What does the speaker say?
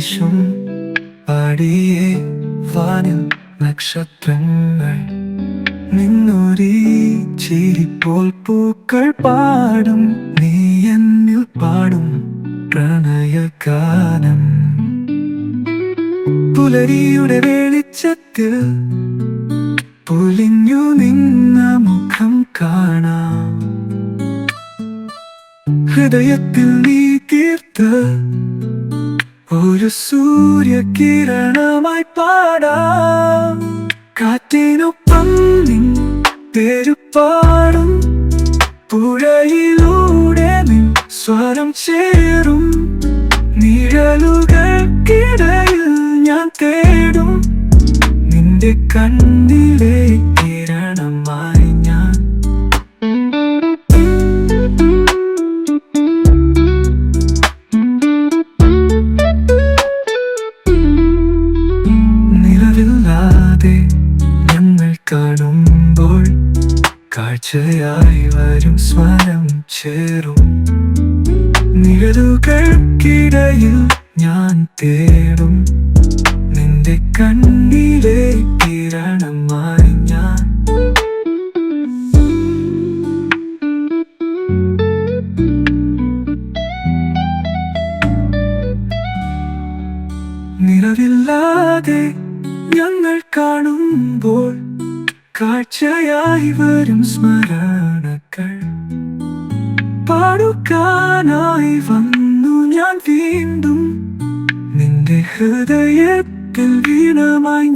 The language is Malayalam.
വീശും പടിയെ വാനിൽ നക്ഷത്രങ്ങൾ നിന്നൊരീ ചിരിപ്പോൾ പൂക്കൾ പാടും നീ എന്നിൽ പാടും പ്രണയഗാനം പുലരിയുടെ വെളിച്ചത്തിൽ പൊലിഞ്ഞു നിന്ന മുഖം കാണാം ഹൃദയത്തിൽ നീ തീർത്ത ഒരു സൂര്യകിരണമായി പാടാം കാറ്റിനൊപ്പം നിൻ പേരു പാടും പുഴയിലൂടെ നിൻ സ്വരം ചേരും നിഴലുകൾക്കിടയിൽ ഞാൻ തേടും നിന്റെ കണ്ണിലെ കിരണമായി ഞാൻ നിലവില്ലാതെ ഞങ്ങൾ കാണുമ്പോൾ കാഴ്ചയായി വരും സ്വരം ചേരും നിഴലുകൾക്കിടയിൽ ഞാൻ തേടും നിന്റെ കണ്ണിലെ കിരണമായി ഞാൻ നിറവില്ലാതെ ഞങ്ങൾ കാണുമ്പോൾ കാഴ്ചയായി വരും സ്മരണകൾ പാടുക്കാനായി വന്നു ഞാൻ വീണ്ടും നിന്റെ ഹൃദയത്തിൽ വീണമായി